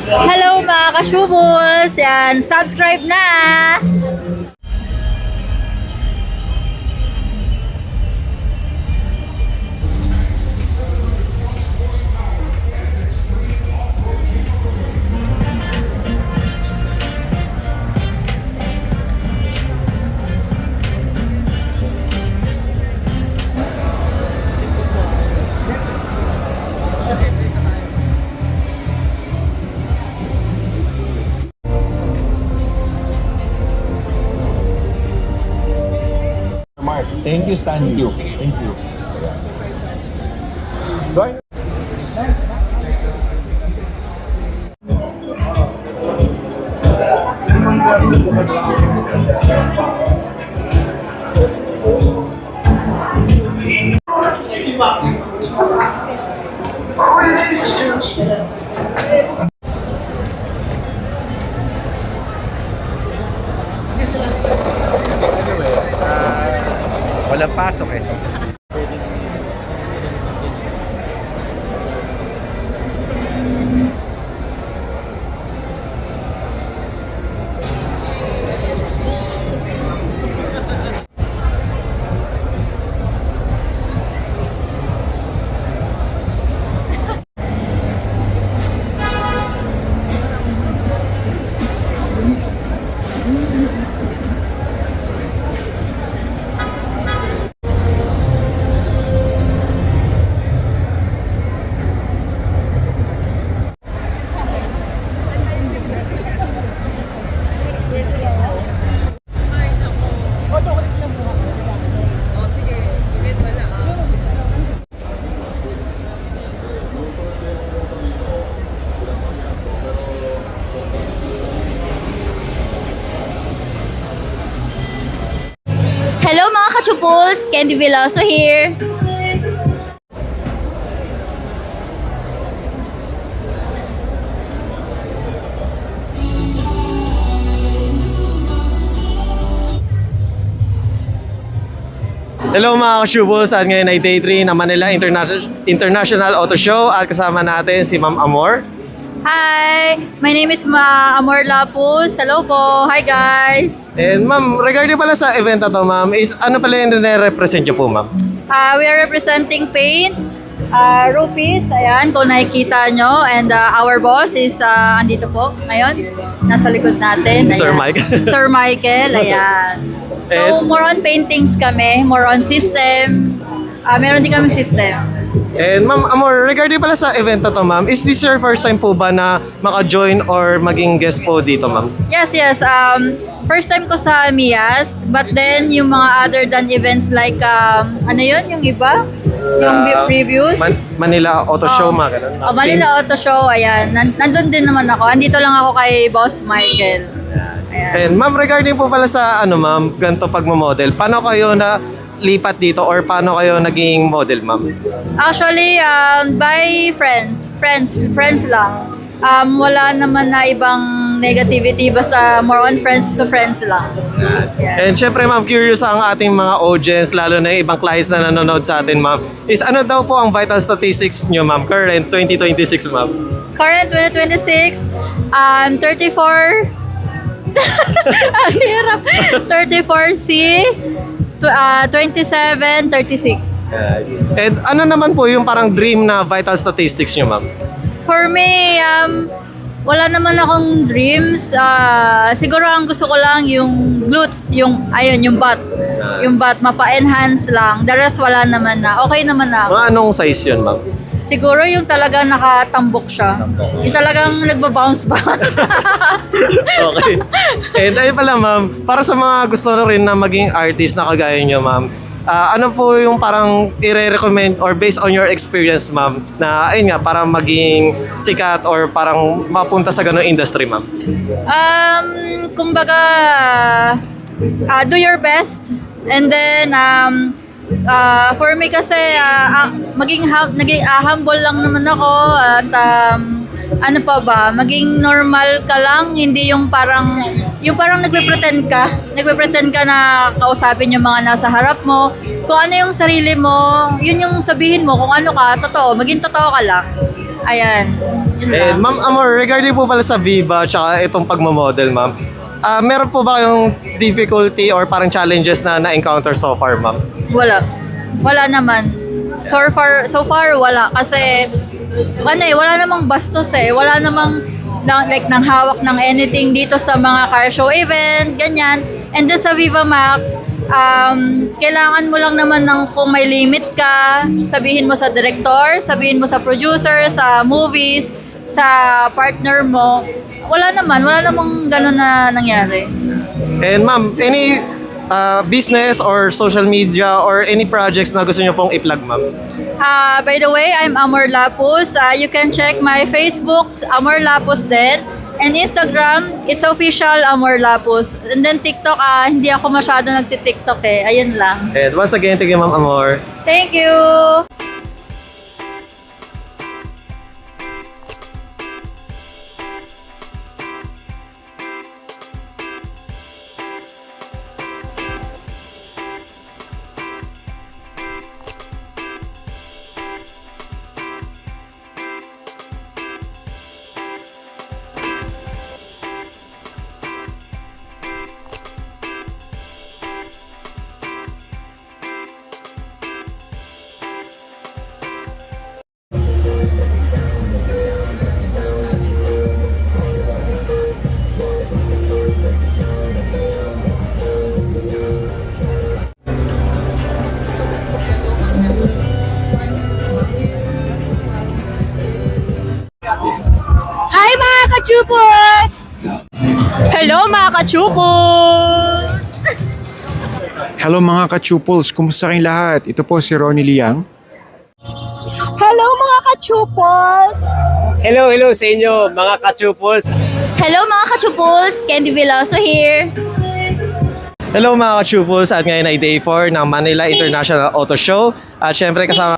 Hello mga ka-shubos! Yan, subscribe na! Thank you, Stan. Thank you. Thank you. Join. Walang pasok eh. Hello mga ka-shubos! Candy Veloso here! Hello mga ka-shubos, at ngayon ay day 3 ng Manila International Auto Show at kasama natin si Ma'am Amor. Hi! My name is Amor Lapus. Hello po! Hi guys! And ma'am, regarding pala sa event na to ma'am, is ano pala yung nire-represent nyo po ma'am? We are representing paint, rupees, ayan, kung nakikita nyo. And our boss is andito po ngayon. Nasa likod natin. Sir Ayan. Mike. Sir Michael, ayan. So, more on paintings kami, more on system. Meron din kaming system. And ma'am Amor, regarding pala sa event na to ma'am, is this your first time po ba na maka-join or maging guest po dito ma'am? Yes. First time ko sa Mias, but then yung mga other than events like, ano yun, yung iba? Yung previews? Manila Auto Show mga ganun. Manila Teams. Auto Show, ayan. Nandun din naman ako. Andito lang ako kay Boss Michael. Ayan. And ma'am, regarding po pala sa ano ma'am, ganito pagmo-model, paano kayo na lipat dito or paano kayo naging model ma'am? Actually, by friends lang. Wala naman na ibang negativity, basta more on friends to friends lang. Yeah. And syempre ma'am, curious ang ating mga audience, lalo na yung ibang clients na nanonood sa atin ma'am, is ano daw po ang vital statistics nyo ma'am, current 2026 ma'am? Current 2026, 34, ang hirap, 34C, 27, 36. Yes. And ano naman po yung parang dream na vital statistics nyo ma'am? For me, wala naman akong dreams. Siguro ang gusto ko lang yung glutes, yung butt. Yung butt, mapa-enhance lang. The rest wala naman na. Okay naman na. Mga anong size yun ma'am? Siguro yung talagang nakatambok siya. Yung talagang nagbabounce pa. Okay. And ayun pala ma'am, para sa mga gusto na rin na maging artist na kagaya nyo ma'am, ano po yung parang i-recommend or based on your experience ma'am na ayun nga para maging sikat or parang mapunta sa ganung industry ma'am? Kumbaga, do your best. And then, for me kasi, naging humble lang naman ako at ano pa ba, maging normal ka lang, hindi yung parang nagpe-pretend ka na kausapin yung mga nasa harap mo. Kung ano yung sarili mo, yun yung sabihin mo, kung ano ka, totoo, maging totoo ka lang. Ayan, Yun And lang. Ma'am Amor, regarding po pala sa Viva tsaka itong pagmamodel, ma'am, meron po ba kayong difficulty or parang challenges na na-encounter so far, ma'am? Wala. Wala naman. So far wala. Kasi, wala namang bastos eh. Wala namang nang hawak ng anything dito sa mga car show event, ganyan. And then sa Viva Max, kailangan mo lang naman ng kung may limit ka, sabihin mo sa director, sabihin mo sa producer, sa movies, sa partner mo. Wala namang ganun na nangyari. And ma'am, any business or social media or any projects na gusto nyo pong i-plug, ma'am? By the way, I'm Amor Lapus. You can check my Facebook, Amor Lapus din. And Instagram, it's official Amor Lapus. And then TikTok, hindi ako masyado nagti-TikTok eh. Ayun lang. And once again, thank you, Ma'am Amor. Thank you! Hi mga kachupos! Hello mga kachupos! Hello mga ka-Chuples, kumusta kayong lahat? Ito po si Ronnie Liang. Hello mga kachupos! Hello sa inyo mga ka-Chuples. Hello mga kachupos! Candy Veloso here! Hello mga ka-Chuples, at ngayon ay day 4 ng Manila International Auto Show. At syempre kasama